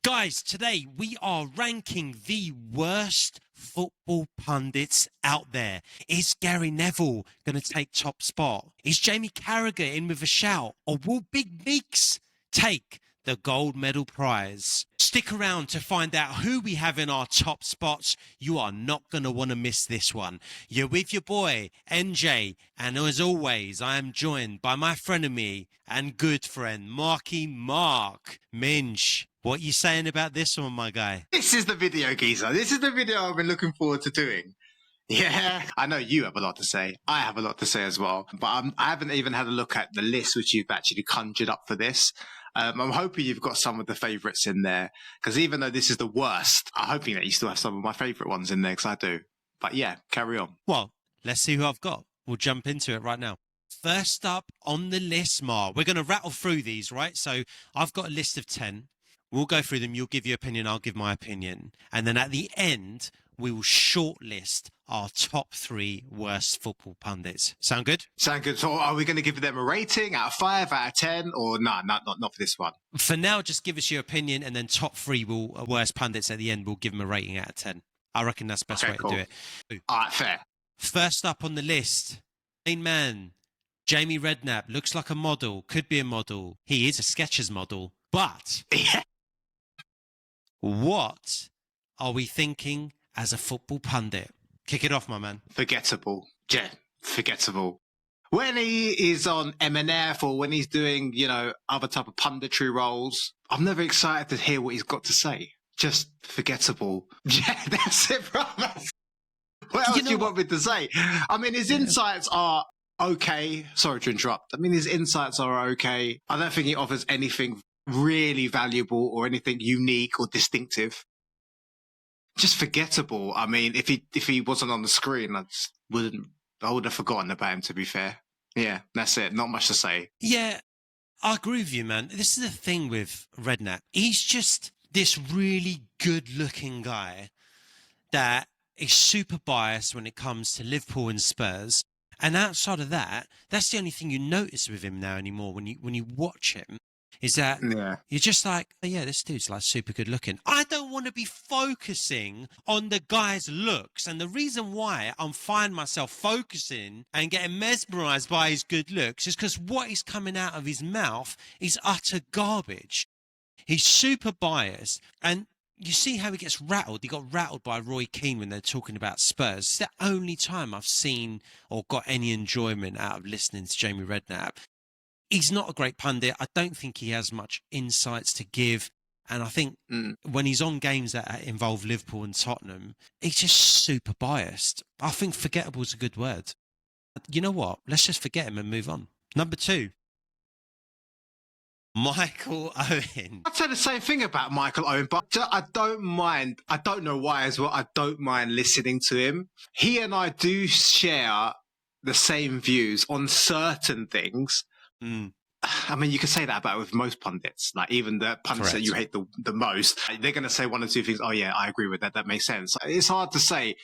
Guys, today we are ranking the worst football pundits out there. Is Gary Neville going to take top spot? Is Jamie Carragher in with a shout? Or will Big Meeks take the gold medal prize? Stick around to find out who we have in our top spots. You are not going to want to miss this one. You're with your boy, NJ, and as always, I am joined by my frenemy and good friend, Marky Mark Minch. What you saying about this one, my guy? This is the video, geezer. This is the video I've been looking forward to doing. Yeah, I know you have a lot to say. I have a lot to say as well. But I haven't even had a look at the list which you've actually conjured up for this. I'm hoping you've got some of the favourites in there. Because even though this is the worst, I'm hoping that you still have some of my favourite ones in there, because I do. But yeah, carry on. Well, let's see who I've got. We'll jump into it right now. First up on the list, Mar. We're going to rattle through these, right? So I've got a list of 10. We'll go through them. You'll give your opinion. I'll give my opinion. And then at the end, we will shortlist our top 3 worst football pundits. Sound good? Sound good. So are we going to give them a rating out of 5, out of 10? Or no, not for this one. For now, just give us your opinion. And then top 3 worst pundits at the end. We'll give them a rating out of 10. I reckon that's the best way to do it. All right, fair. First up on the list, main man, Jamie Redknapp. Looks like a model. Could be a model. He is a Skechers model. But... Yeah. What are we thinking as a football pundit? Kick it off, my man. Forgettable. Yeah, forgettable. When he is on M&F or when he's doing, other type of punditry roles, I'm never excited to hear what he's got to say. Just forgettable. Yeah, that's it, bro. What else do you want me to say? I mean, his insights are okay. Sorry to interrupt. I mean, his insights are okay. I don't think he offers anything really valuable or anything unique or distinctive. Just forgettable. I mean, if he wasn't on the screen, I would have forgotten about him, to be fair. Yeah, that's it. Not much to say. Yeah, I agree with you, man. This is the thing with Redknapp. He's just this really good-looking guy that is super biased when it comes to Liverpool and Spurs. And outside of that, that's the only thing you notice with him now anymore when you watch him. Is that you're just like, oh, yeah, this dude's like super good looking. I don't want to be focusing on the guy's looks. And the reason why I'm finding myself focusing and getting mesmerized by his good looks is because what is coming out of his mouth is utter garbage. He's super biased. And you see how he gets rattled. He got rattled by Roy Keane when they're talking about Spurs. It's the only time I've seen or got any enjoyment out of listening to Jamie Redknapp. He's not a great pundit. I don't think he has much insights to give. And I think when he's on games that involve Liverpool and Tottenham, he's just super biased. I think forgettable is a good word. You know what? Let's just forget him and move on. Number 2, Michael Owen. I'd say the same thing about Michael Owen, but I don't mind. I don't know why as well. I don't mind listening to him. He and I do share the same views on certain things. I mean, you could say that about with most pundits, like even the pundits that you hate the most. They're going to say one or two things. Oh yeah, I agree with that. That makes sense. It's hard to say.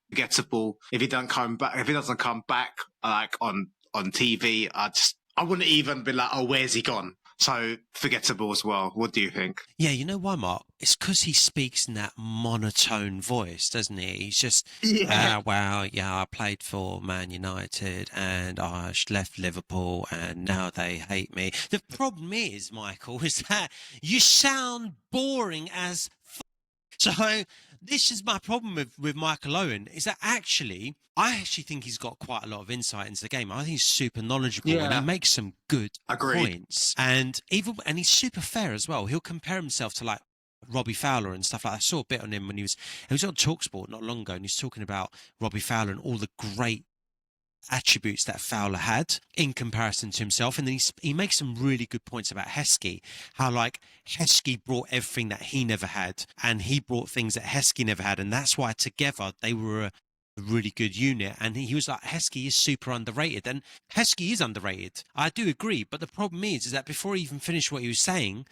Forgettable. If he doesn't come back, like on TV, I wouldn't even be like, oh, where's he gone? So forgettable as well. What do you think? Yeah, you know why, Mark? It's because he speaks in that monotone voice, doesn't he? He's just, I played for Man United and I left Liverpool and now they hate me. The problem is, Michael, is that you sound boring as So this is my problem with Michael Owen, is that I actually think he's got quite a lot of insight into the game. I think he's super knowledgeable and he makes some good points. And he's super fair as well. He'll compare himself to like Robbie Fowler and stuff like that. I saw a bit on him when he was on TalkSport not long ago, and he's talking about Robbie Fowler and all the great attributes that Fowler had in comparison to himself. And then he makes some really good points about Heskey, how like Heskey brought everything that he never had and he brought things that Heskey never had, and that's why together they were a really good unit. And he was like, Heskey is super underrated, and Heskey is underrated. I do agree, but the problem is that before he even finished what he was saying,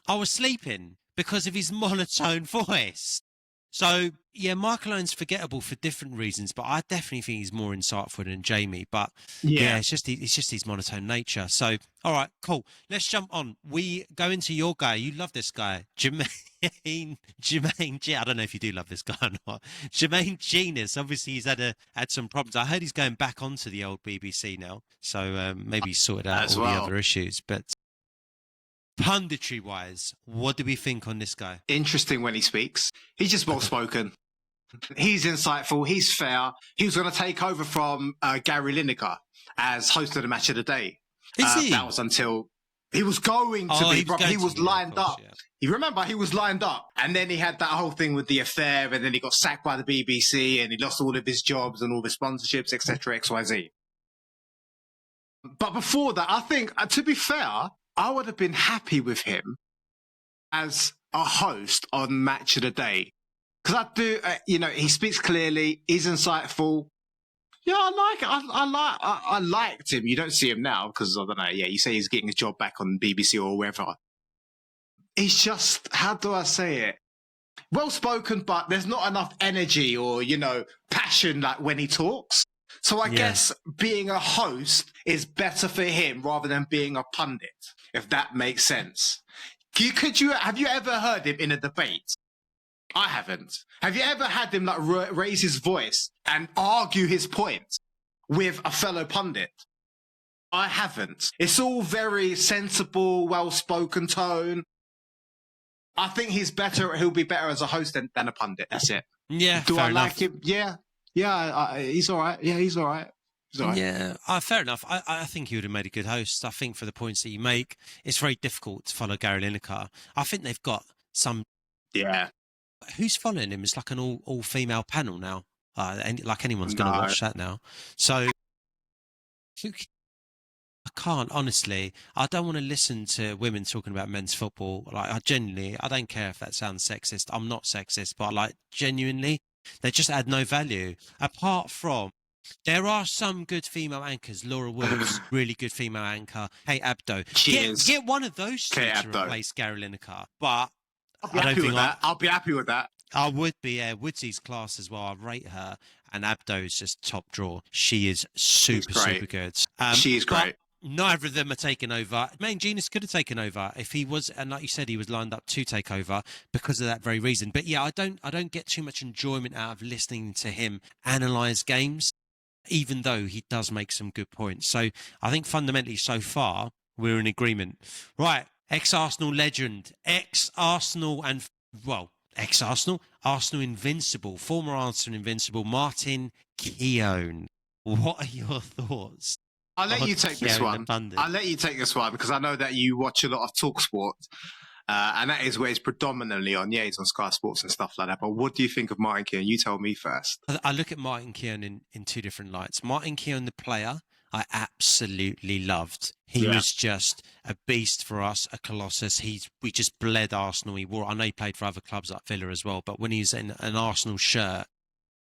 I was sleeping because of his monotone voice. So, yeah, Michael Owen's forgettable for different reasons, but I definitely think he's more insightful than Jamie. But yeah, it's just his monotone nature. So, all right, cool. Let's jump on. We go into your guy. You love this guy, Jermaine. I don't know if you do love this guy or not. Jermaine Genius. Obviously, he's had some problems. I heard he's going back onto the old BBC now, so maybe he's sorted out As all well. the other issues. But punditry wise, what do we think on this guy? Interesting when he speaks. He's just well spoken. He's insightful. He's fair. He was going to take over from Gary Lineker as host of the Match of the Day. Is he? That was until he was going to be. He was lined up. Yeah. You remember he was lined up, and then he had that whole thing with the affair, and then he got sacked by the BBC, and he lost all of his jobs and all the sponsorships, etc. XYZ. But before that, I think, to be fair, I would have been happy with him as a host on Match of the Day. Because I do, he speaks clearly, he's insightful. Yeah, I liked him. You don't see him now because, I don't know, you say he's getting his job back on BBC or wherever. He's just, how do I say it? Well-spoken, but there's not enough energy or, passion like when he talks. So I guess being a host is better for him rather than being a pundit, if that makes sense. Have you ever heard him in a debate? I haven't. Have you ever had him raise his voice and argue his point with a fellow pundit? I haven't. It's all very sensible, well-spoken tone. I think he'll be better as a host than a pundit. That's it. Yeah. Do I like him? Yeah. Yeah, he's all right. Yeah, he's all right. Yeah, fair enough. I think he would have made a good host. I think for the points that you make, it's very difficult to follow Gary Lineker. I think they've got some... Yeah. Who's following him? It's like an all-female panel now. Like anyone's going to watch that now. So... I can't, honestly. I don't want to listen to women talking about men's football. Like, I don't care if that sounds sexist. I'm not sexist, but genuinely, they just add no value. Apart from, there are some good female anchors. Laura Woods, really good female anchor. Hey, Abdo. Get one of those two to replace Gary Lineker. But I'll be happy with that. I would be. Woodsy's class as well. I rate her. And Abdo's just top draw. She is super good. She is great. Neither of them are taking over. Main Genius could have taken over if he was, and like you said, he was lined up to take over because of that very reason. But yeah, I don't get too much enjoyment out of listening to him analyse games, even though he does make some good points. So I think fundamentally so far we're in agreement. Right, ex-Arsenal legend, Arsenal invincible, former Arsenal invincible, Martin Keown. What are your thoughts? I'll let you take this one. Because I know that you watch a lot of TalkSport, and that is where it's predominantly on. Yeah, he's on Sky Sports and stuff like that. But what do you think of Martin Keown? You tell me first. I look at Martin Keown in two different lights. Martin Keown, the player, I absolutely loved. He was just a beast for us, a colossus. We just bled Arsenal. I know he played for other clubs like Villa as well, but when he was in an Arsenal shirt,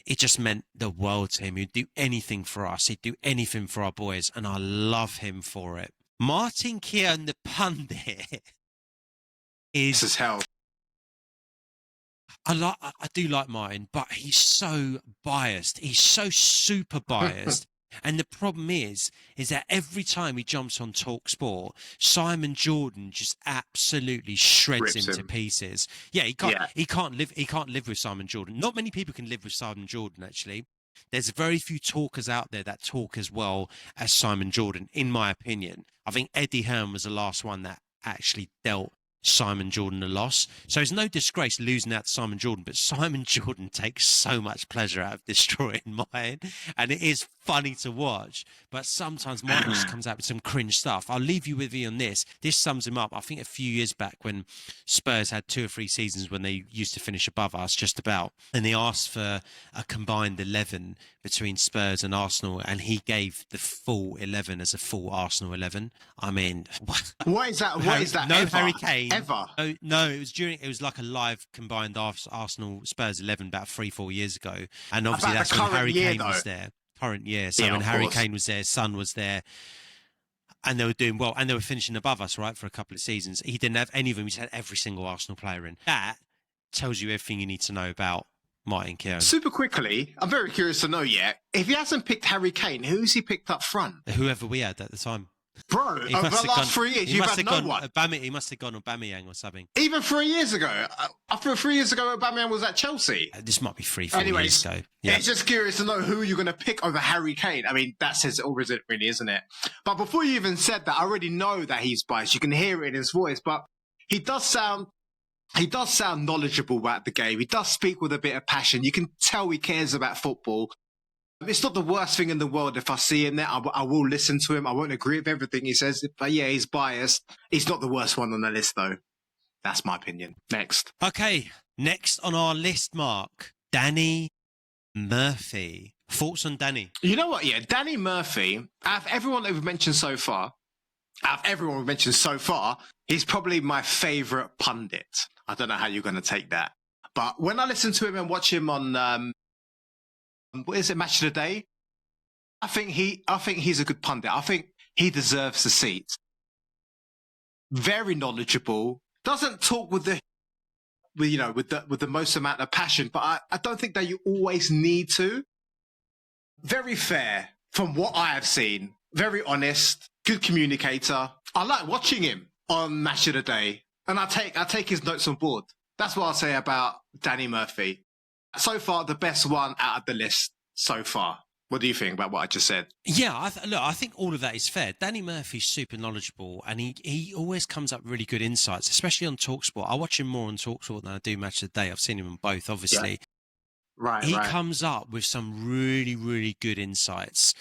it just meant the world to him. He'd do anything for us. He'd do anything for our boys, and I love him for it. Martin Keown, the pundit, this is hell. I do like Martin, but he's so biased. He's so super biased. And the problem is that every time he jumps on TalkSport, Simon Jordan just absolutely shreds him to pieces. Yeah, he can't live with Simon Jordan. Not many people can live with Simon Jordan, actually. There's very few talkers out there that talk as well as Simon Jordan, in my opinion. I think Eddie Hearn was the last one that actually dealt Simon Jordan a loss. So it's no disgrace losing out to Simon Jordan, but Simon Jordan takes so much pleasure out of destroying mine, and it is funny to watch. But sometimes Martin just comes out with some cringe stuff. I'll leave you with you on this. This sums him up. I think a few years back when Spurs had 2 or 3 seasons when they used to finish above us, just about, and they asked for a combined 11 between Spurs and Arsenal, and he gave the full 11 as a full Arsenal 11. I mean, what is that? What is that? No ever? Harry Kane. Ever? No, it was like a live combined Arsenal Spurs 11 about 3-4 years ago, and obviously that's when Harry Kane was there. Current year, so when Harry Kane was there, Son was there, and they were doing well, and they were finishing above us, right, for a couple of seasons. He didn't have any of them. He's had every single Arsenal player in. That tells you everything you need to know about Martin Keown. Super quickly, I'm very curious to know yet, if he hasn't picked Harry Kane, who's he picked up front? Whoever we had at the time. Bro, over the last 3 years, you've had no one. He must have gone Aubameyang or something. Even 3 years ago. After 3 years ago, Aubameyang was at Chelsea. This might be 4 years ago. Yeah. It's just curious to know who you're going to pick over Harry Kane. I mean, that says it all, really, isn't it? But before you even said that, I already know that he's biased. You can hear it in his voice, but he does sound knowledgeable about the game. He does speak with a bit of passion. You can tell he cares about football. It's not the worst thing in the world if I see him there. I will listen to him. I won't agree with everything he says. But yeah, he's biased. He's not the worst one on the list, though. That's my opinion. Next. Okay, next on our list, Mark, Danny Murphy. Thoughts on Danny? You know what? Yeah, Danny Murphy, out of everyone that we've mentioned so far, he's probably my favourite pundit. I don't know how you're going to take that. But when I listen to him and watch him on... what is it, Match of the Day? I think he's a good pundit. I think he deserves the seat. Very knowledgeable. Doesn't talk with the most amount of passion, but I don't think that you always need to. Very fair from what I have seen. Very honest, good communicator. I like watching him on Match of the Day, and I take his notes on board. That's what I'll say about Danny Murphy. So far, the best one out of the list so far. What do you think about what I just said? Yeah, I think all of that is fair. Danny Murphy's super knowledgeable, and he always comes up with really good insights, especially on TalkSport. I watch him more on TalkSport than I do Match of the Day. I've seen him on both, obviously. Yeah. Right. He comes up with some really, really good insights,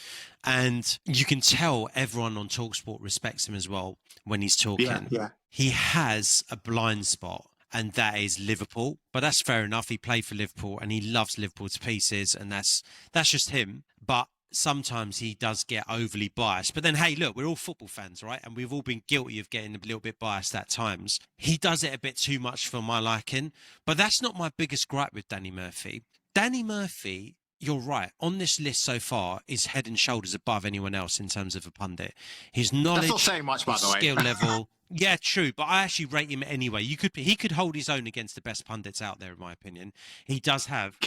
and you can tell everyone on TalkSport respects him as well when he's talking. Yeah. He has a blind spot, and that is Liverpool. But that's fair enough. He played for Liverpool and he loves Liverpool to pieces, and that's just him. But sometimes he does get overly biased. But then, hey, look, we're all football fans, right? And we've all been guilty of getting a little bit biased at times. He does it a bit too much for my liking. But that's not my biggest gripe with Danny Murphy. Danny Murphy, you're right, on this list so far is head and shoulders above anyone else in terms of a pundit. His knowledge, that's not saying much, by the way. Skill level. Yeah, true, but I actually rate him anyway. He could hold his own against the best pundits out there, in my opinion. He does have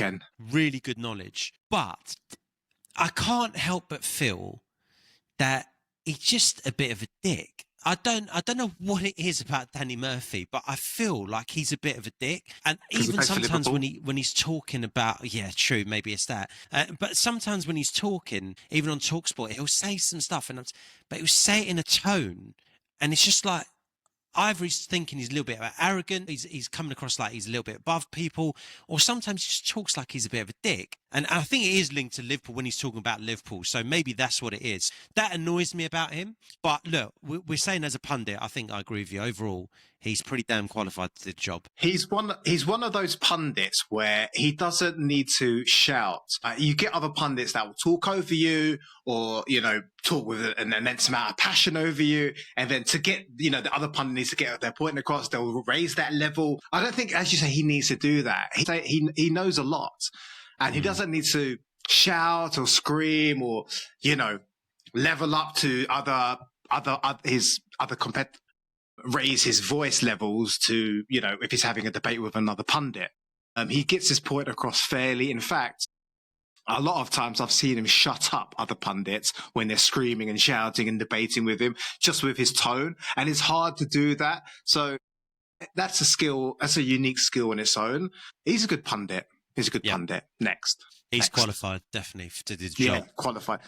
really good knowledge, but I can't help but feel that he's just a bit of a dick. I don't know what it is about Danny Murphy, but I feel like he's a bit of a dick. And even sometimes when he's talking about, yeah, true, maybe it's that. But sometimes when he's talking, even on TalkSport, he'll say some stuff, but he'll say it in a tone, and it's just like, either he's thinking he's a little bit arrogant, he's coming across like he's a little bit above people, or sometimes he just talks like he's a bit of a dick. And I think it is linked to Liverpool when he's talking about Liverpool, so maybe that's what it is. That annoys me about him. But look, we're saying as a pundit, I think I agree with you. Overall, he's pretty damn qualified to do the job. He's one of those pundits where he doesn't need to shout. You get other pundits that will talk over you, or talk with an immense amount of passion over you, and then to get the other pundit needs to get their point across, they'll raise that level. I don't think, as you say, he needs to do that. He knows a lot, and he doesn't need to shout or scream or level up to his other competitors. Raise his voice levels to, if he's having a debate with another pundit. He gets his point across fairly. In fact, a lot of times I've seen him shut up other pundits when they're screaming and shouting and debating with him, just with his tone. And it's hard to do that. So that's a skill. That's a unique skill on its own. He's a good pundit. Pundit. Next. He's qualified, definitely, to do the job. Yeah, qualified.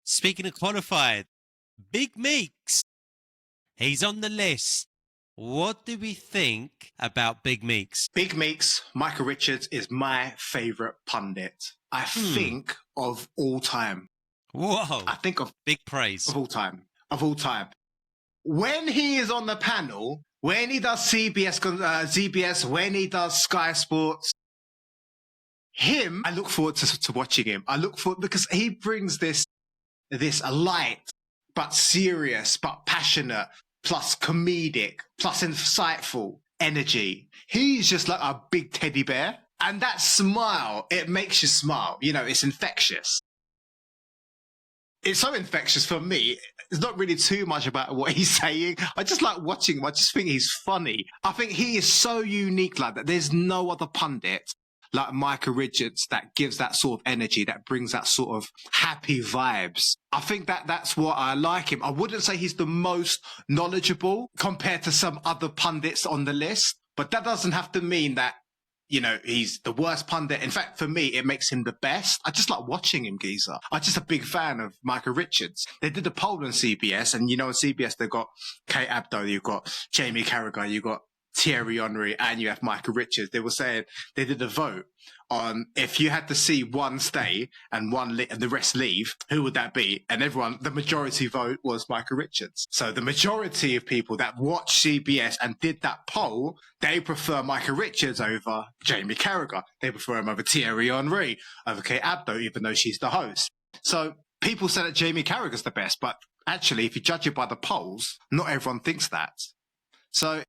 Speaking of qualified, Big Meeks. He's on the list. What do we think about Big Meeks? Big Meeks, Micah Richards is my favourite pundit. I think of all time. Whoa. I think of big praise. Of all time. When he is on the panel, when he does ZBS, when he does Sky Sports, I look forward to watching him. Because he brings this light, but serious, but passionate, plus comedic, plus insightful energy. He's just like a big teddy bear. And that smile, it makes you smile. It's infectious. It's so infectious for me. It's not really too much about what he's saying. I just like watching him. I just think he's funny. I think he is so unique like that. There's no other pundit like Micah Richards that gives that sort of energy, that brings that sort of happy vibes. I think that's what I like him. I wouldn't say he's the most knowledgeable compared to some other pundits on the list, but that doesn't have to mean that, you know, he's the worst pundit. In fact, for me, it makes him the best. I just like watching him, geezer. I'm just a big fan of Micah Richards. They did a poll on CBS, and you know, on CBS, they've got Kate Abdo, you've got Jamie Carragher, you've got Thierry Henry, and you have Micah Richards. They were saying they did a vote on if you had to see one stay and and the rest leave, who would that be? And the majority vote was Micah Richards. So the majority of people that watched CBS and did that poll, they prefer Micah Richards over Jamie Carragher. They prefer him over Thierry Henry, over Kate Abdo, even though she's the host. So people say that Jamie Carragher's the best, but actually, if you judge it by the polls, not everyone thinks that. So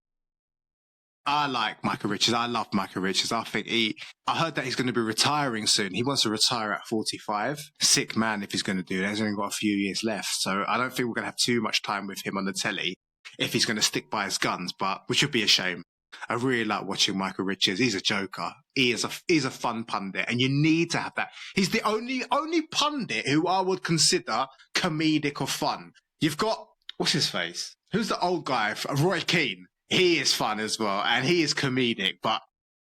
I like Michael Richards. I love Michael Richards. I heard that he's going to be retiring soon. He wants to retire at 45. Sick man if he's going to do that. He's only got a few years left. So I don't think we're going to have too much time with him on the telly if he's going to stick by his guns, which would be a shame. I really like watching Michael Richards. He's a joker. He's a fun pundit, and you need to have that. He's the only pundit who I would consider comedic or fun. You've got, what's his face? Who's the old guy? Roy Keane. He is fun as well, and he is comedic, but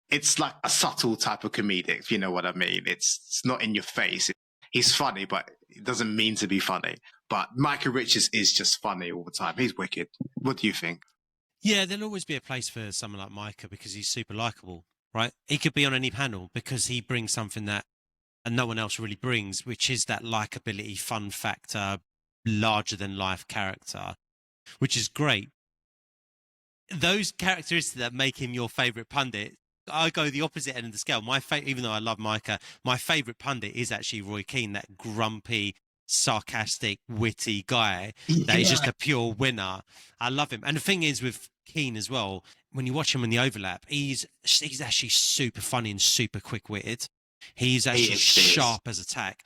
it's like a subtle type of comedic, if you know what I mean. It's not in your face. He's funny, but it doesn't mean to be funny. But Micah Richards is just funny all the time. He's wicked. What do you think? Yeah, there'll always be a place for someone like Micah because he's super likable, right? He could be on any panel because he brings something that no one else really brings, which is that likability, fun factor, larger than life character, which is great. Those characteristics that make him your favourite pundit, I go the opposite end of the scale. Even though I love Micah, my favourite pundit is actually Roy Keane, that grumpy, sarcastic, witty guy that is just a pure winner. I love him. And the thing is with Keane as well, when you watch him in the overlap, he's actually super funny and super quick-witted. He's actually sharp as a tack.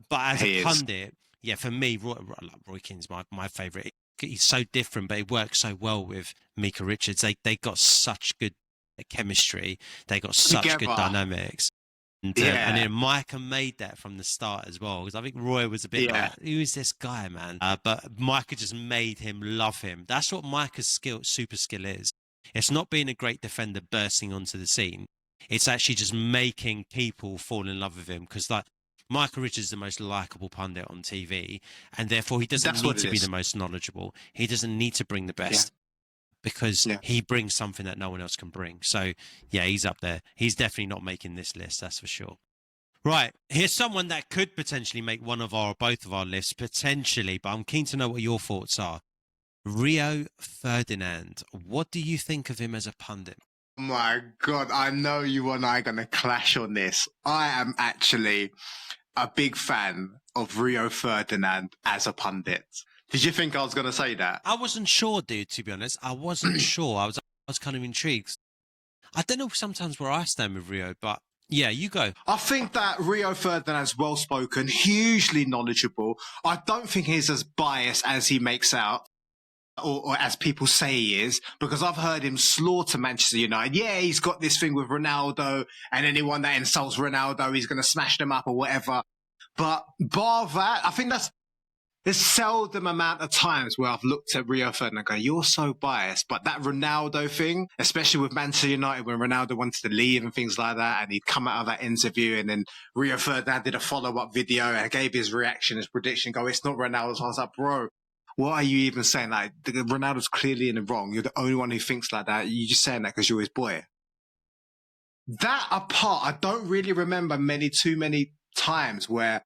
But as a pundit, yeah, for me, Roy Keane's my favourite. He's so different, but it works so well with Micah Richards. They got such good chemistry. They got such good dynamics. And then Micah made that from the start as well. Because I think Roy was a bit like, who is this guy, man? But Micah just made him love him. That's what Micah's super skill is. It's not being a great defender bursting onto the scene. It's actually just making people fall in love with him. Because like, Michael Richards is the most likable pundit on TV, and therefore he doesn't need to be the most knowledgeable. He doesn't need to bring the best because he brings something that no one else can bring. So, yeah, he's up there. He's definitely not making this list, that's for sure. Right, here's someone that could potentially make one of our or both of our lists, potentially, but I'm keen to know what your thoughts are. Rio Ferdinand. What do you think of him as a pundit? Oh my God, I know you and I are going to clash on this. I am actually a big fan of Rio Ferdinand as a pundit. Did you think I was going to say that? I wasn't sure, dude, to be honest. I wasn't sure. I was kind of intrigued. I don't know sometimes where I stand with Rio, but yeah, you go. I think that Rio Ferdinand's well-spoken, hugely knowledgeable. I don't think he's as biased as he makes out. Or as people say he is, because I've heard him slaughter Manchester United. Yeah, he's got this thing with Ronaldo, and anyone that insults Ronaldo, he's going to smash them up or whatever. But bar that, I think there's seldom amount of times where I've looked at Rio Ferdinand and go, you're so biased. But that Ronaldo thing, especially with Manchester United, when Ronaldo wanted to leave and things like that, and he'd come out of that interview, and then Rio Ferdinand did a follow-up video and gave his reaction, his prediction, go, it's not Ronaldo. So I was like, bro, what are you even saying? Like, Ronaldo's clearly in the wrong. You're the only one who thinks like that. You're just saying that because you're his boy. That apart, I don't really remember too many times where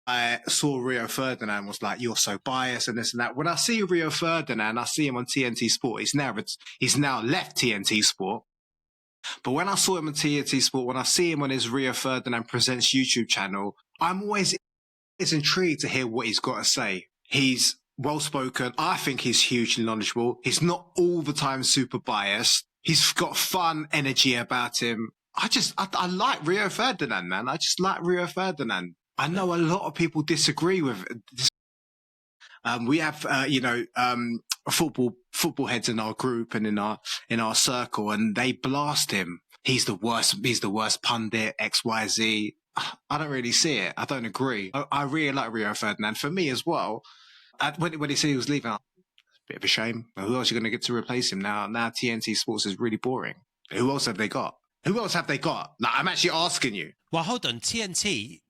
I saw Rio Ferdinand was like, you're so biased and this and that. When I see Rio Ferdinand, I see him on TNT Sport. He's now left TNT Sport. But when I saw him on TNT Sport, when I see him on his Rio Ferdinand Presents YouTube channel, I'm always intrigued to hear what he's got to say. He's well-spoken. I think he's hugely knowledgeable. He's not all the time super biased. He's got fun energy about him. I like Rio Ferdinand, man. I just like Rio Ferdinand. I know a lot of people disagree with this. We have, football heads in our group and in our circle, and they blast him. he's the worst pundit, XYZ. I don't really see it. I don't agree. I really like Rio Ferdinand. For me as well, when he said he was leaving, bit of a shame. Who else are you going to get to replace him now? Now TNT Sports is really boring. Who else have they got? Like, I'm actually asking you. Well, hold on. TNT,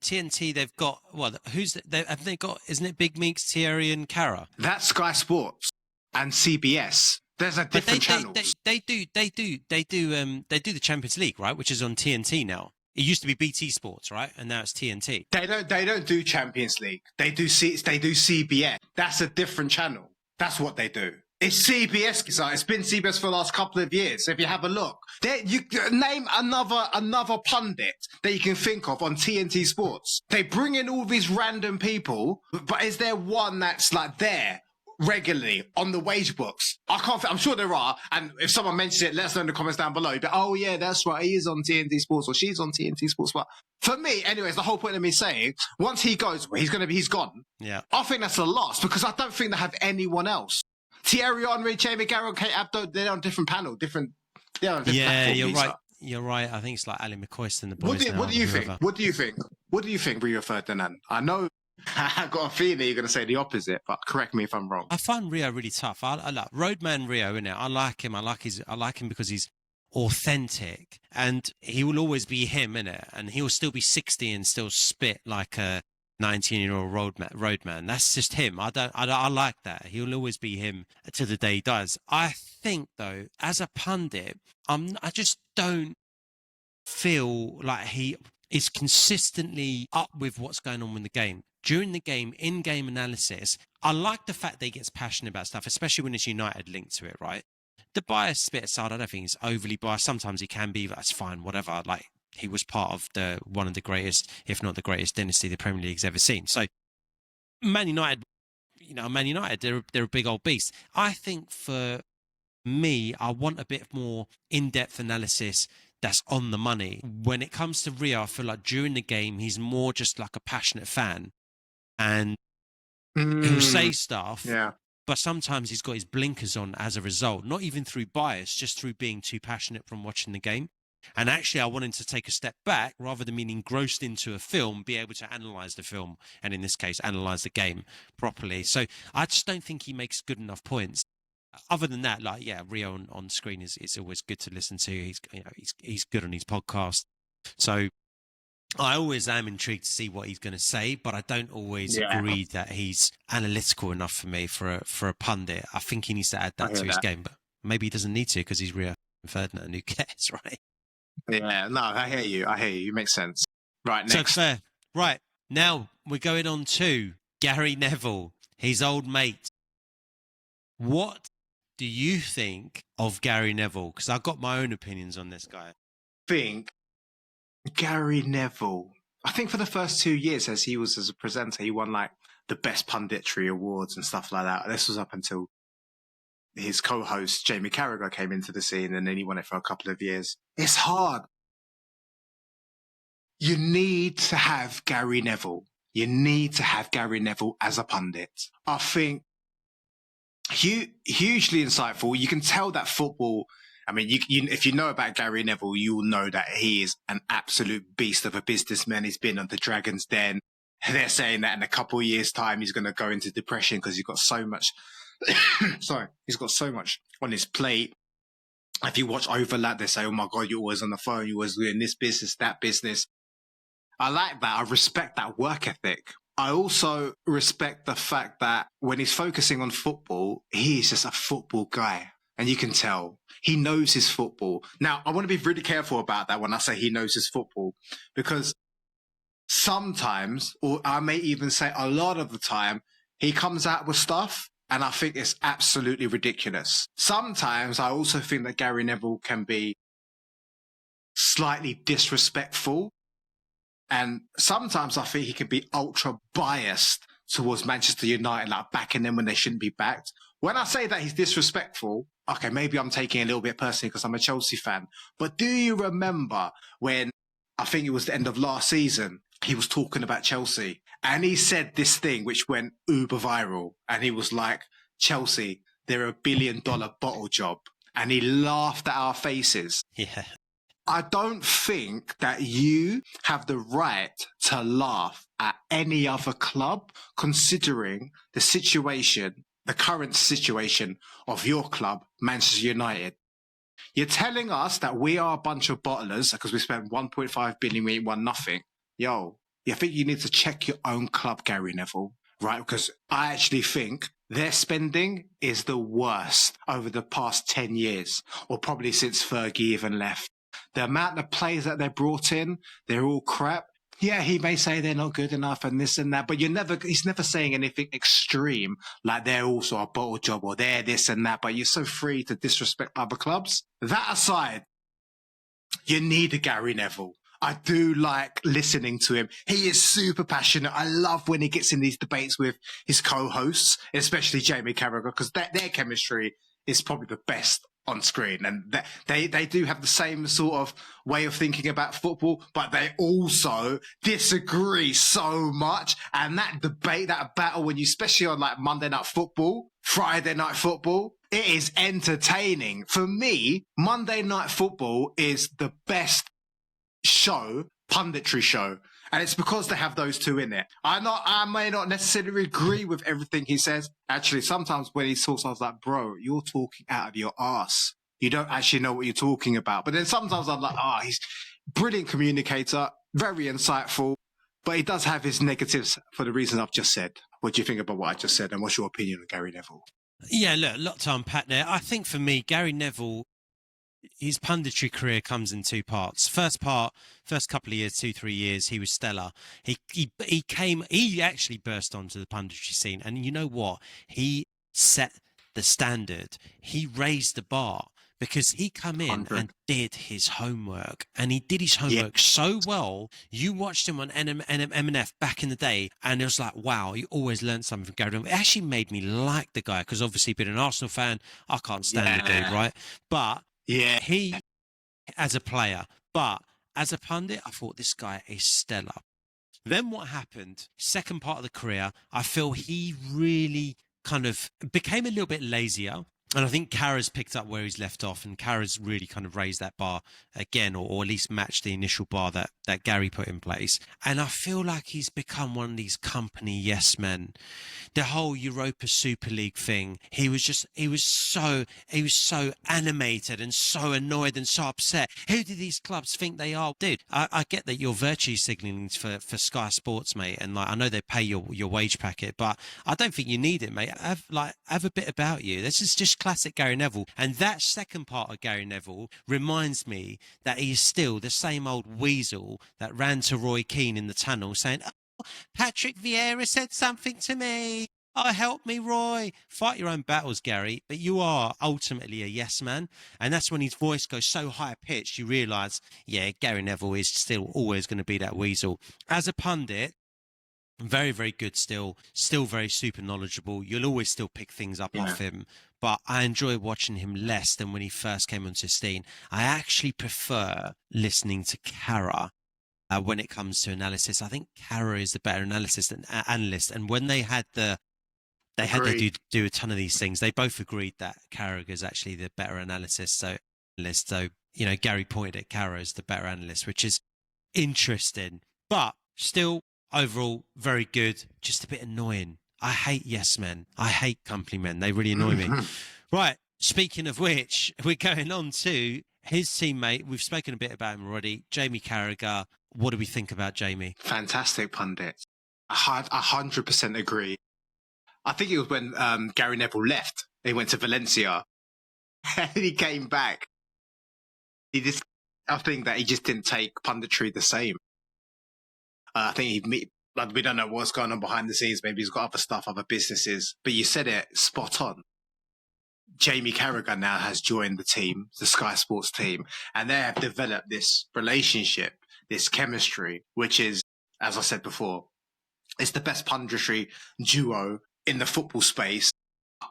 they've got, well, have they got, isn't it Big Meeks, Thierry and Carragher? That's Sky Sports and CBS. There's a different channels. They do the Champions League, right? Which is on TNT now. It used to be BT Sports, right? And now it's TNT. They don't do Champions League. They do CBS. That's a different channel. That's what they do. It's CBS. It's been CBS for the last couple of years. If you have a look, you name another pundit that you can think of on TNT Sports. They bring in all these random people, but is there one that's like there regularly on the wage books? I'm sure there are. And if someone mentions it, let us know in the comments down below. But oh yeah, that's right. He is on TNT Sports or she's on TNT Sports. But for me, anyways, the whole point of me saying once he goes, he's gone. Yeah. I think that's a loss because I don't think they have anyone else. Thierry Henry, Jamie Redknapp, Kate Abdo, they're on a different panel, different platform. You're right. You're right. I think it's like Ali McCoist and the boys. What do you think? What do you think, Rio Ferdinand? I know I got a feeling you're going to say the opposite, but correct me if I'm wrong. I find Rio really tough. I like roadman Rio, innit? I like him. I like him because he's authentic, and he will always be him, innit? And he will still be 60 and still spit like a 19-year-old roadman. That's just him. I like that. He'll always be him to the day he dies. I think though, as a pundit, I just don't feel like he is consistently up with what's going on in the game. During the game, in-game analysis, I like the fact that he gets passionate about stuff, especially when it's United linked to it, right? The bias bit aside, I don't think he's overly biased. Sometimes he can be, but that's fine, whatever. Like, he was part of one of the greatest, if not the greatest dynasty the Premier League's ever seen. So Man United, they're a big old beast. I think for me, I want a bit more in-depth analysis that's on the money. When it comes to Rio, I feel like during the game, he's more just like a passionate fan. And he'll say stuff, but sometimes he's got his blinkers on as a result, not even through bias, just through being too passionate from watching the game. And actually, I want him to take a step back rather than being engrossed into a film, be able to analyze the film, and in this case, analyze the game properly. So I just don't think he makes good enough points. Other than that, like, yeah, Rio on screen is always good to listen to. He's good on his podcast. So I always am intrigued to see what he's going to say, but I don't always agree that he's analytical enough for me for a pundit. I think he needs to add that to his game, but maybe he doesn't need to because he's Rio Ferdinand. Who cares, right? Yeah, no, I hear you. It makes sense. Right, next. So fair. Right, now we're going on to Gary Neville, his old mate. What do you think of Gary Neville? Because I've got my own opinions on this guy. Gary Neville. I think for the first 2 years as a presenter, he won like the best punditry awards and stuff like that. This was up until his co-host, Jamie Carragher, came into the scene, and then he won it for a couple of years. It's hard. You need to have Gary Neville. You need to have Gary Neville as a pundit. I think hugely insightful. You can tell that football, I mean, if you know about Gary Neville, you will know that he is an absolute beast of a businessman. He's been on the Dragon's Den. They're saying that in a couple of years' time, he's going to go into depression because he's got so much... he's got so much on his plate. If you watch Overlap, they say, oh my God, you're always on the phone, you're always doing this business, that business. I like that. I respect that work ethic. I also respect the fact that when he's focusing on football, he's just a football guy. And you can tell he knows his football. Now, I want to be really careful about that when I say he knows his football, because sometimes, or I may even say a lot of the time, he comes out with stuff and I think it's absolutely ridiculous. Sometimes I also think that Gary Neville can be slightly disrespectful. And sometimes I think he can be ultra biased towards Manchester United, like backing them when they shouldn't be backed. When I say that he's disrespectful, okay, maybe I'm taking it a little bit personally because I'm a Chelsea fan. But do you remember when, I think it was the end of last season, he was talking about Chelsea and he said this thing which went uber viral, and he was like, Chelsea, they're $1 billion bottle job. And he laughed at our faces. Yeah. I don't think that you have the right to laugh at any other club, considering the situation, the current situation of your club, Manchester United. You're telling us that we are a bunch of bottlers because we spent 1.5 billion, we ain't won nothing. Yo, I think you need to check your own club, Gary Neville, right? Because I actually think their spending is the worst over the past 10 years, or probably since Fergie even left. The amount of players that they brought in, they're all crap. Yeah, he may say they're not good enough and this and that, but he's never saying anything extreme like they're also a bottle job or they're this and that, but you're so free to disrespect other clubs. That aside, you need a Gary Neville. I do like listening to him. He is super passionate. I love when he gets in these debates with his co-hosts, especially Jamie Carragher, because their chemistry is probably the best on screen. And they do have the same sort of way of thinking about football, but they also disagree so much. And that debate, that battle, when you, especially on like Monday Night Football, Friday Night Football, it is entertaining. For me, Monday Night Football is the best show, punditry show, and it's because they have those two in it. I may not necessarily agree with everything he says. Actually, sometimes when he talks, I was like, bro, you're talking out of your ass. You don't actually know what you're talking about. But then sometimes I'm like, he's brilliant communicator, very insightful, but he does have his negatives for the reason I've just said. What do you think about what I just said, and what's your opinion on Gary Neville? Yeah, look, a lot to unpack there. I think for me, Gary Neville, his punditry career comes in two parts. First part, first couple of years, 2-3 years, he was stellar. He actually burst onto the punditry scene, and you know what? He set the standard. He raised the bar because he come in 100. and did his homework, and he did his homework so well. You watched him on M&F back in the day, and it was like, wow, you always learned something from Gary Neville. It actually made me like the guy because obviously being an Arsenal fan, I can't stand the dude, right? But yeah, he, as a player, but as a pundit, I thought this guy is stellar. Then what happened, second part of the career, I feel he really kind of became a little bit lazier. And I think Carragher's picked up where he's left off, and Carragher's really kind of raised that bar again, or at least matched the initial bar that Gary put in place. And I feel like he's become one of these company yes men. The whole Europa Super League thing, he was so animated and so annoyed and so upset. Who do these clubs think they are? Dude, I get that you're virtue signaling for Sky Sports, mate, and like I know they pay your wage packet, but I don't think you need it, mate. Have a bit about you. This is just classic Gary Neville. And that second part of Gary Neville reminds me that he is still the same old weasel that ran to Roy Keane in the tunnel saying, Patrick Vieira said something to me. Oh, help me, Roy. Fight your own battles, Gary. But you are ultimately a yes man. And that's when his voice goes so high pitched, you realise, yeah, Gary Neville is still always going to be that weasel. As a pundit, very, very good still very super knowledgeable. You'll always still pick things up off him. But I enjoy watching him less than when he first came onto the scene. I actually prefer listening to Carragher. When it comes to analysis, I think Carragher is the better analyst. And when they had to do a ton of these things, they both agreed that Carragher is actually the better analyst. So, Gary pointed at Carragher as the better analyst, which is interesting. But still, overall, very good. Just a bit annoying. I hate yes men. I hate company men. They really annoy me. Right. Speaking of which, we're going on to his teammate. We've spoken a bit about him already. Jamie Carragher. What do we think about Jamie? Fantastic pundit. I 100% agree. I think it was when Gary Neville left. He went to Valencia. And he came back. I think that he just didn't take punditry the same. I think we don't know what's going on behind the scenes. Maybe he's got other stuff, other businesses. But you said it spot on. Jamie Carragher now has joined the team, the Sky Sports team, and they have developed this relationship, this chemistry, which is, as I said before, it's the best punditry duo in the football space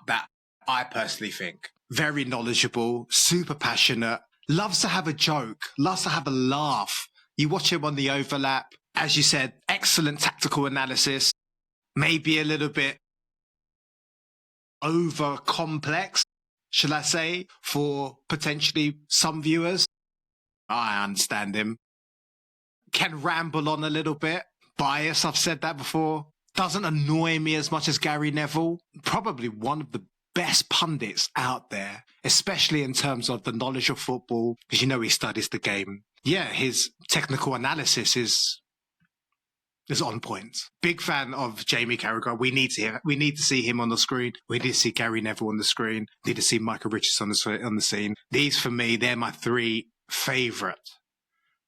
that I personally think. Very knowledgeable, super passionate, loves to have a joke, loves to have a laugh. You watch him on the overlap. As you said, excellent tactical analysis, maybe a little bit over complex, shall I say, for potentially some viewers. I understand him. Can ramble on a little bit. Bias, I've said that before. Doesn't annoy me as much as Gary Neville. Probably one of the best pundits out there, especially in terms of the knowledge of football, because he studies the game. Yeah, his technical analysis is on point. Big fan of Jamie Carragher. We need to see him on the screen. We need to see Gary Neville on the screen. We need to see Micah Richards on the scene. These, for me, they're my 3 favourite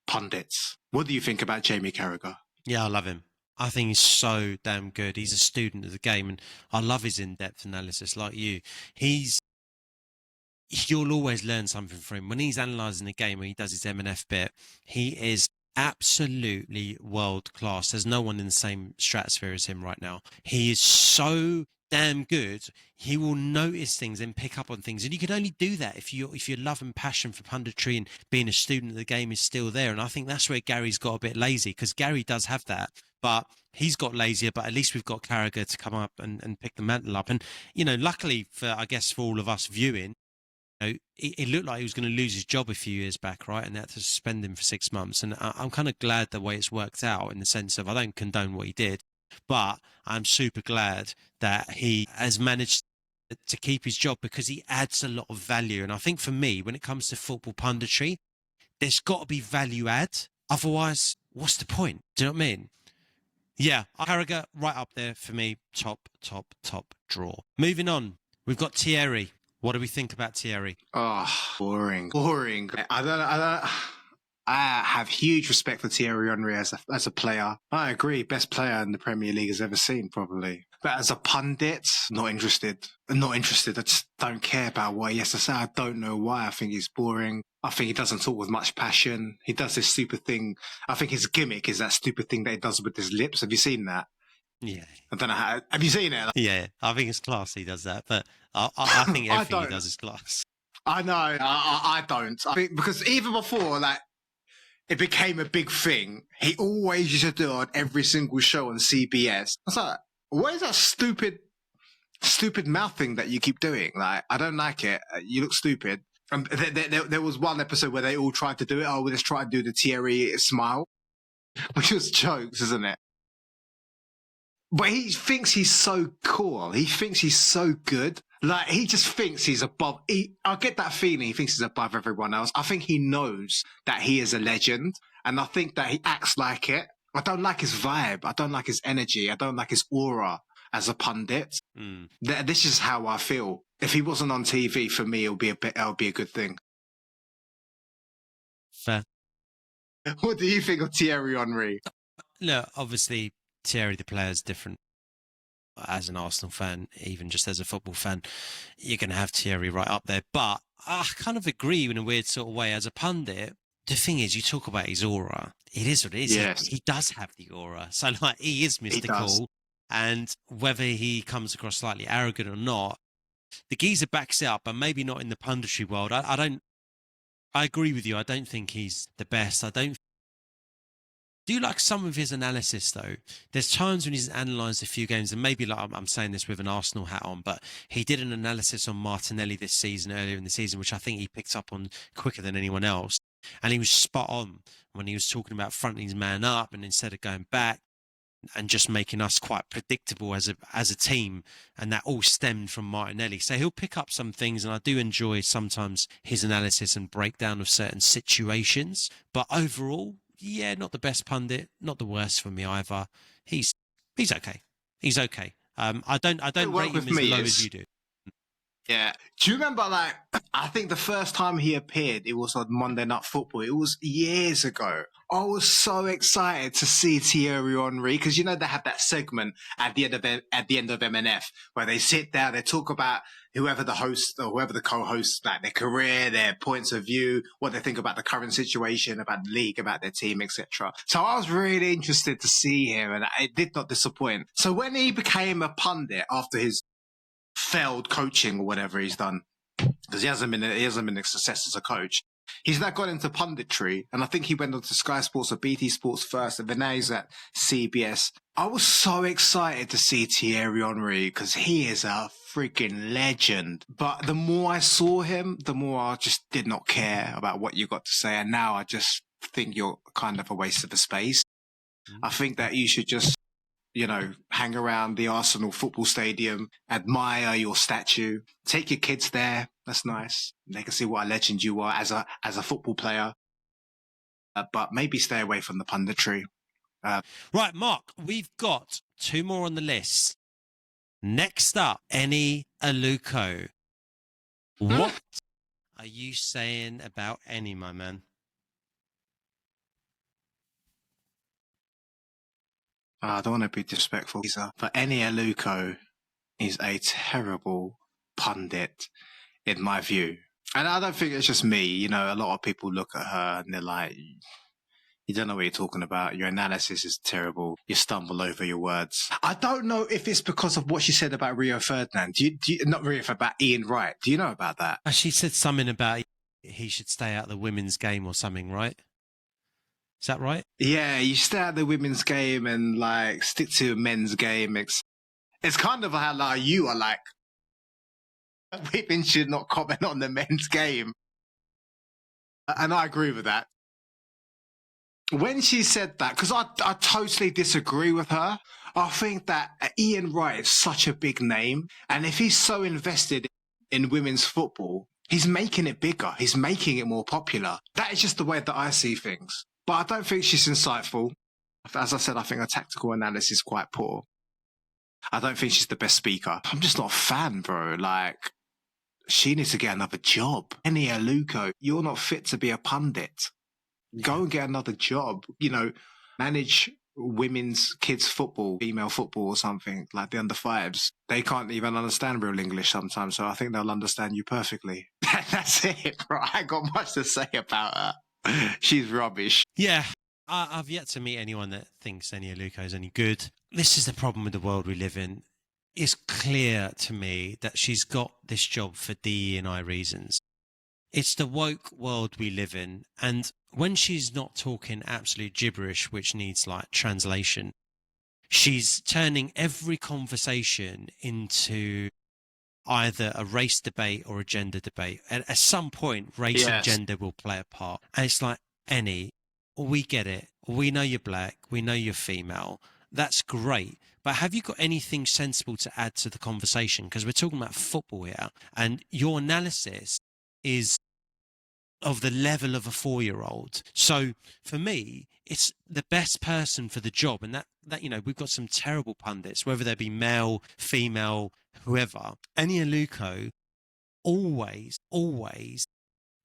pundits. What do you think about Jamie Carragher? Yeah, I love him. I think he's so damn good. He's a student of the game, and I love his in-depth analysis like you. You'll always learn something from him. When he's analysing the game, when he does his M&F bit, he is absolutely world-class. There's no one in the same stratosphere as him right now. He is so damn good. He will notice things and pick up on things, and you can only do that if your love and passion for punditry and being a student of the game is still there. And I think that's where Gary's got a bit lazy, because Gary does have that, but he's got lazier. But at least we've got Carragher to come up and pick the mantle up. And luckily for all of us viewing, it looked like he was going to lose his job a few years back, right? And they had to suspend him for 6 months. And I'm kind of glad the way it's worked out, in the sense of, I don't condone what he did, but I'm super glad that he has managed to keep his job, because he adds a lot of value. And I think for me, when it comes to football punditry, there's got to be value add. Otherwise, what's the point? Do you know what I mean? Yeah, Carragher right up there for me. Top draw. Moving on, we've got Thierry. What do we think about Thierry? Oh, boring. I have huge respect for Thierry Henry as a player. I agree, best player in the Premier League has ever seen, probably. But as a pundit, not interested. Not interested. I just don't care about what he has to say. I don't know why. I think he's boring. I think he doesn't talk with much passion. He does this stupid thing. I think his gimmick is that stupid thing that he does with his lips. Have you seen that? Yeah. I don't know how. Have you seen it? Yeah, I think it's class he does that, but I think everything he does is class. I know. I don't. I think because even before, it became a big thing, he always used to do it on every single show on CBS. I was like, what is that stupid mouth thing that you keep doing? I don't like it. You look stupid. And there was one episode where they all tried to do it. Oh, let's try to do the Thierry smile, which was jokes, isn't it? But he thinks he's so cool. He thinks he's so good. He just thinks he's above. I get that feeling he thinks he's above everyone else. I think he knows that he is a legend. And I think that he acts like it. I don't like his vibe. I don't like his energy. I don't like his aura as a pundit. Mm. This is how I feel. If he wasn't on TV, for me, it'll be a good thing. Fair. What do you think of Thierry Henry? Look, obviously, Thierry the player is different. As an Arsenal fan, even just as a football fan, you're going to have Thierry right up there. But I kind of agree in a weird sort of way. As a pundit, the thing is, you talk about his aura. It is what it is. Yes. He does have the aura. So, he is mystical. And whether he comes across slightly arrogant or not, the geezer backs it up, and maybe not in the punditry world. I agree with you. I don't think he's the best. Do you like some of his analysis, though? There's times when he's analysed a few games, and maybe I'm saying this with an Arsenal hat on, but he did an analysis on Martinelli earlier in the season, which I think he picked up on quicker than anyone else. And he was spot on when he was talking about fronting his man up, and instead of going back and just making us quite predictable as a team. And that all stemmed from Martinelli. So he'll pick up some things, and I do enjoy sometimes his analysis and breakdown of certain situations. But overall, yeah, not the best pundit, not the worst for me either. He's okay. He's okay. I don't rate him as low as you do. Yeah. Do you remember, I think the first time he appeared, it was on Monday Night Football. It was years ago. I was so excited to see Thierry Henry, because they have that segment at the end of M&F where they sit down, they talk about whoever the host or whoever the co-hosts, their career, their points of view, what they think about the current situation, about the league, about their team, etc. So I was really interested to see him, and it did not disappoint. So when he became a pundit after his failed coaching or whatever he's done, because he hasn't been a success as a coach, he's now got into punditry, and I think he went on to Sky Sports or BT Sports first, and then now he's at CBS. I was so excited to see Thierry Henry because he is a freaking legend. But the more I saw him, the more I just did not care about what you got to say. And now I just think you're kind of a waste of a space. I think that you should just, hang around the Arsenal football stadium, admire your statue, take your kids there. That's nice. They can see what a legend you are as a football player. But maybe stay away from the punditry. Right, Mark, we've got 2 more on the list. Next up, Eni Aluko. What are you saying about Eni, my man? I don't want to be disrespectful, but Eni Aluko is a terrible pundit, in my view. And I don't think it's just me. A lot of people look at her and they're like, you don't know what you're talking about. Your analysis is terrible. You stumble over your words. I don't know if it's because of what she said about Rio Ferdinand. Not Rio Ferdinand, about Ian Wright. Do you know about that? She said something about he should stay out of the women's game or something, right? Is that right? Yeah, you stay out of the women's game and stick to men's game. It's kind of how you are like, women should not comment on the men's game. And I agree with that. When she said that, because I totally disagree with her, I think that Ian Wright is such a big name. And if he's so invested in women's football, he's making it bigger. He's making it more popular. That is just the way that I see things. But I don't think she's insightful. As I said, I think her tactical analysis is quite poor. I don't think she's the best speaker. I'm just not a fan, bro. She needs to get another job. Eni Aluko, you're not fit to be a pundit. Go and get another job. Manage women's kids football, female football or something, like the under fives. They can't even understand real English sometimes, so I think they'll understand you perfectly. That's it, bro. I ain't got much to say about her. She's rubbish. Yeah, I've yet to meet anyone that thinks Eni Aluko is any good. This is the problem with the world we live in. It's clear to me that she's got this job for DE&I reasons. It's the woke world we live in, and when she's not talking absolute gibberish, which needs translation, she's turning every conversation into either a race debate or a gender debate. And at some point, race and gender will play a part. And it's like, Eni, we get it. We know you're black. We know you're female. That's great. But have you got anything sensible to add to the conversation? Because we're talking about football here. And your analysis is of the level of a 4-year-old. So for me, it's the best person for the job. And that we've got some terrible pundits, whether they be male, female, whoever. Eni Aluko always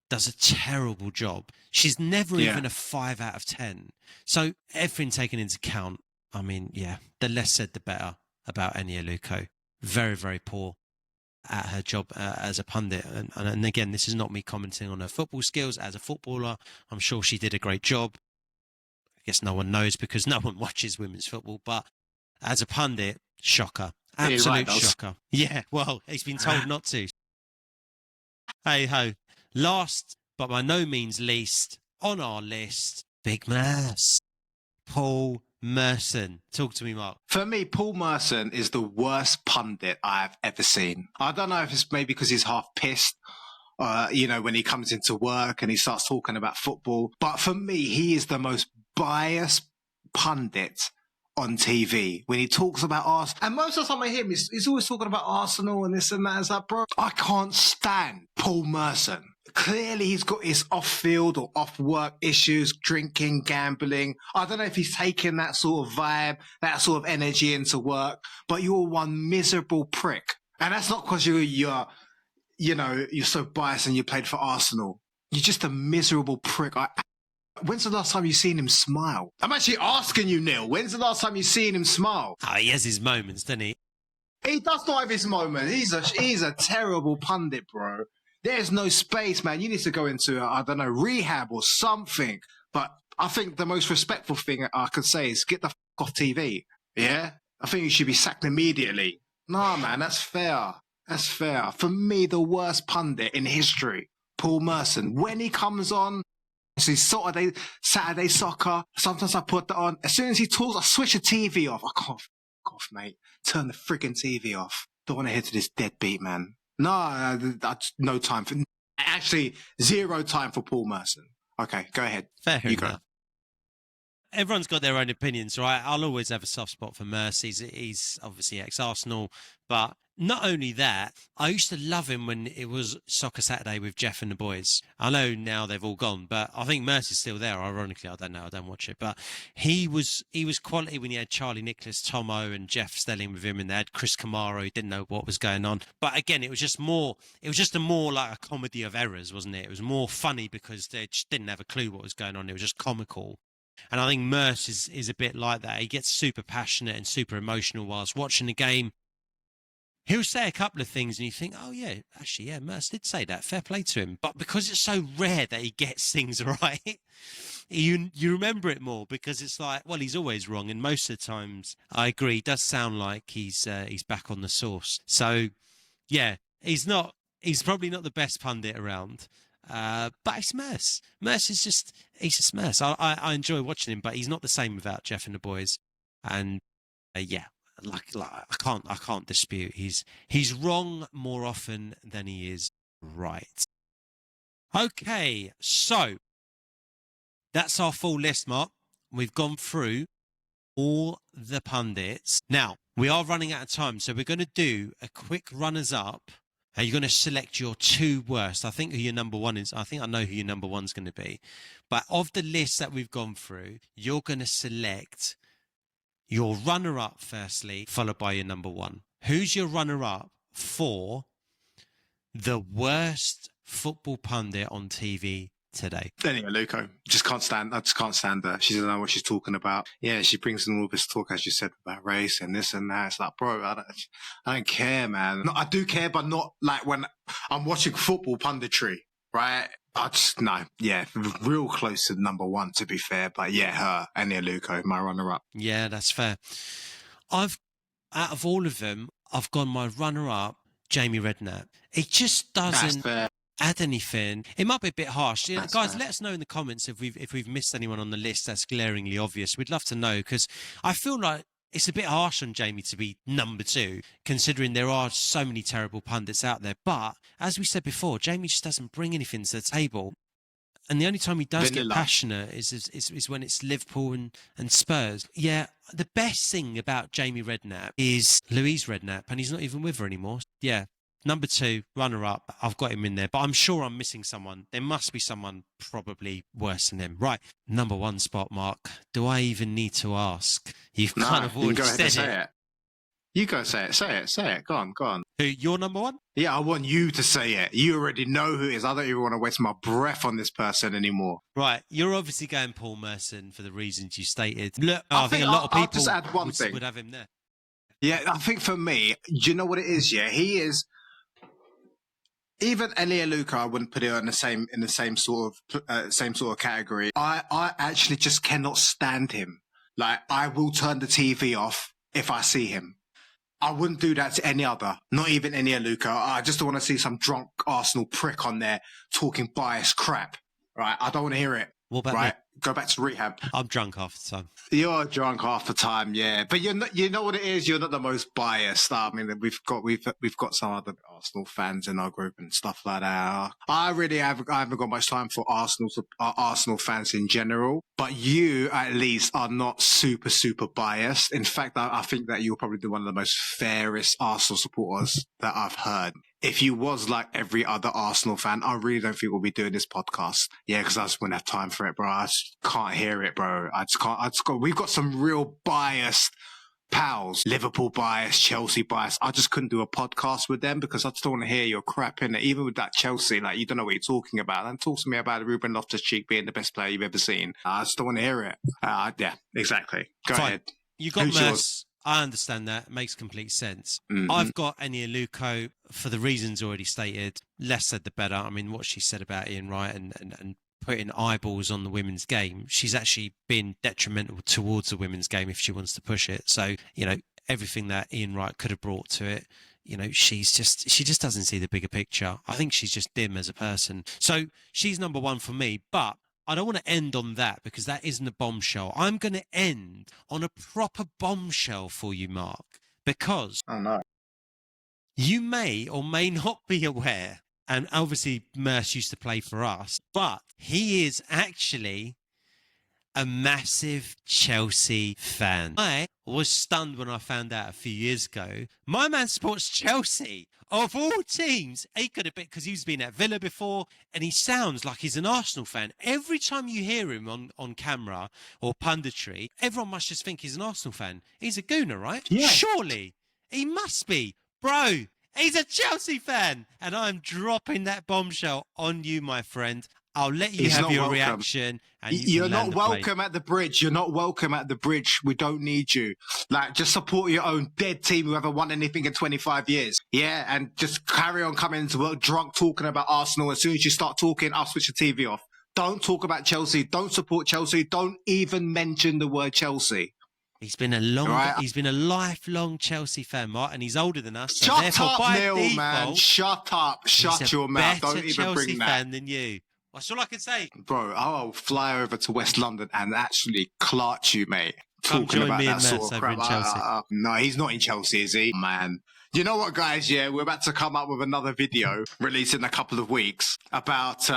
does a terrible job. She's never even a 5 out of 10. So everything taken into account, I mean, the less said, the better about Eni Aluko. Very, very poor at her job as a pundit. And again, this is not me commenting on her football skills. As a footballer, I'm sure she did a great job. I guess no one knows because no one watches women's football. But as a pundit, shocker. Absolute shocker. Yeah, well, he's been told not to. Hey ho. Last, but by no means least, on our list, Big Merce. Paul Merson. Talk to me, Mark. For me, Paul Merson is the worst pundit I've ever seen. I don't know if it's maybe because he's half pissed, when he comes into work and he starts talking about football. But for me, he is the most biased pundit on TV when he talks about Arsenal. And most of the time I hear him, he's always talking about Arsenal and this and that. It's like, bro, I can't stand Paul Merson. Clearly he's got his off-field or off-work issues, drinking, gambling. I don't know if he's taking that sort of vibe, that sort of energy into work, but you're one miserable prick. And that's not because you're so biased and you played for Arsenal. You're just a miserable prick. When's the last time you've seen him smile? I'm actually asking you, Neil. When's the last time you've seen him smile? Oh, he has his moments, doesn't he? He does not have his moments. He's a terrible pundit, bro. There's no space, man. You need to go into, rehab or something. But I think the most respectful thing I could say is get the off TV. Yeah? I think you should be sacked immediately. Nah, man, that's fair. That's fair. For me, the worst pundit in history, Paul Merson. When he comes on, So Saturday soccer. Sometimes I put that on. As soon as he talks, I switch the TV off. I can't. Off, mate. Turn the friggin' TV off. Don't want to hear to this deadbeat, man. No, that's no time for. Actually, zero time for Paul Merson. Okay, go ahead. Fair you enough. go. Everyone's got their own opinions, right? I'll always have a soft spot for Mercy. He's obviously ex-Arsenal, but not only that, I used to love him when it was Soccer Saturday with Jeff and the boys. I know now they've all gone, but I think Mercy's still there. Ironically, I don't know. I don't watch it, but he was quality when he had Charlie Nicholas, Tomo, and Jeff Stelling with him, and they had Chris Kamara, who didn't know what was going on. But again, it was just a more like a comedy of errors, wasn't it? It was more funny because they just didn't have a clue what was going on. It was just comical. And I think Merce is a bit like that. He gets super passionate and super emotional whilst watching the game. He'll say a couple of things and you think, oh, yeah, actually, yeah, Merce did say that. Fair play to him. But because it's so rare that he gets things right, you remember it more because it's like, well, he's always wrong. And most of the times, I agree, it does sound like he's back on the source. So, yeah, he's probably not the best pundit around. But it's Merce. Merce is he's just Merce. I enjoy watching him, but he's not the same without Jeff and the boys. And yeah, like I can't dispute. He's wrong more often than he is right. Okay, so that's our full list, Mark. We've gone through all the pundits. Now, we are running out of time, so we're going to do a quick runners-up. You're going to select your two worst. I think who your number one is. I think I know who your number one's going to be. But of the list that we've gone through, you're going to select your runner-up firstly, followed by your number one. Who's your runner-up for the worst football pundit on TV today? Eni Aluko. I just can't stand her. She doesn't know what she's talking about. Yeah, she brings in all this talk, as you said, about race and this and that. It's like, bro, I don't care, man. No, I do care, but not like when I'm watching football punditry, right? Yeah, real close to number one, to be fair. But yeah, her, Eni Aluko, my runner-up. Yeah, that's fair. Out of all of them, I've gone my runner-up, Jamie Redknapp. It just doesn't add anything. It might be a bit harsh. Guys, fair. Let us know in the comments if we've missed anyone on the list that's glaringly obvious. We'd love to know because I feel like it's a bit harsh on Jamie to be number two, considering there are so many terrible pundits out there. But as we said before, Jamie just doesn't bring anything to the table. And the only time he does get passionate is when it's Liverpool and Spurs. Yeah, the best thing about Jamie Redknapp is Louise Redknapp, and he's not even with her anymore. Yeah. Number two, runner-up, I've got him in there, but I'm sure I'm missing someone. There must be someone probably worse than him. Right, number one spot, Mark. Do I even need to ask? You've kind of already said it. You go say it. Go on. Who, your number one? Yeah, I want you to say it. You already know who it is. I don't even want to waste my breath on this person anymore. Right, you're obviously going Paul Merson for the reasons you stated. Look, I think a lot of people I'll just add one thing. Would have him there. Yeah, I think for me, do you know what it is? Yeah, he is. Even Eni Aluko, I wouldn't put it in the same sort of category. I actually just cannot stand him. Like, I will turn the TV off if I see him. I wouldn't do that to any other, not even Eni Aluko. I just don't want to see some drunk Arsenal prick on there talking biased crap. Right? I don't want to hear it. What about right? me? Go back to rehab. I'm drunk half the time. You're drunk half the time, yeah. But you know what it is. You're not the most biased. I mean, we've got some other Arsenal fans in our group and stuff like that. I haven't got much time for Arsenal fans in general. But you, at least, are not super biased. In fact, I think that you're probably one of the most fairest Arsenal supporters that I've heard. If you was like every other Arsenal fan, I really don't think we'll be doing this podcast. Yeah, because I just wouldn't have time for it, bro. I just can't hear it, bro. We've got some real biased pals. Liverpool bias, Chelsea bias. I just couldn't do a podcast with them because I just don't want to hear your crap in it. Even with that Chelsea, like, you don't know what you're talking about. And talk to me about Ruben Loftus-Cheek being the best player you've ever seen. I just don't want to hear it. Yeah, exactly. Go ahead. You got Merce. I understand that. It makes complete sense. Mm-hmm. I've got Eni Aluko for the reasons already stated. Less said, the better. I mean, what she said about Ian Wright and putting eyeballs on the women's game, she's actually been detrimental towards the women's game if she wants to push it. So, everything that Ian Wright could have brought to it, she just doesn't see the bigger picture. I think she's just dim as a person. So she's number one for me, but I don't want to end on that because that isn't a bombshell. I'm going to end on a proper bombshell for you, Mark, because Oh, no. you may or may not be aware, and obviously Merce used to play for us, but he is actually a massive Chelsea fan. I was stunned when I found out a few years ago. My man supports Chelsea. Of all teams, he could have been, because he's been at Villa before, and he sounds like he's an Arsenal fan. Every time you hear him on camera or punditry, everyone must just think he's an Arsenal fan. He's a gooner, right? Yeah. Surely. He must be. Bro, he's a Chelsea fan. And I'm dropping that bombshell on you, my friend. I'll let you He's have not your welcome. reaction. And You're not welcome at the bridge. You're not welcome at the bridge. We don't need you. Like, just support your own dead team who haven't won anything in 25 years. Yeah, and just carry on coming into work drunk talking about Arsenal. As soon as you start talking, I'll switch the TV off. Don't talk about Chelsea. Don't support Chelsea. Don't even mention the word Chelsea. He's been a lifelong Chelsea fan, Mark, and he's older than us. So Shut therefore, up, by Neil, default, man. Shut up. Shut your mouth. Don't even Chelsea bring that. fan than you. That's all I can say. Bro, I'll fly over to West London and actually clutch you, mate. Come Talking join about me that and sort Merce of over crap. in Chelsea. No, he's not in Chelsea, is he? Man. You know what, guys? Yeah, we're about to come up with another video released in a couple of weeks about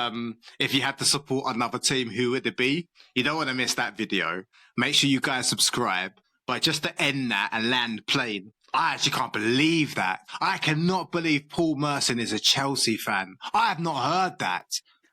if you had to support another team, who would it be? You don't want to miss that video. Make sure you guys subscribe. But just to end that and land plane, I actually can't believe that. I cannot believe Paul Merson is a Chelsea fan. I have not heard that.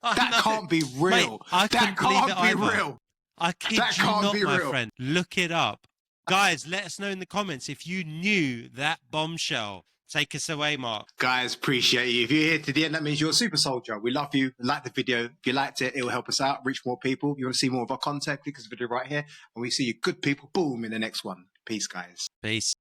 That can't be real. Mate, that can't be real. I kid That you can't not, be my real. friend. Look it up. Guys, let us know in the comments if you knew that bombshell. Take us away, Mark. Guys, appreciate you. If you're here to the end, that means you're a super soldier. We love you. Like the video. If you liked it, it will help us out, reach more people. If you want to see more of our content, click this video right here. And we see you good people, boom, in the next one. Peace, guys. Peace.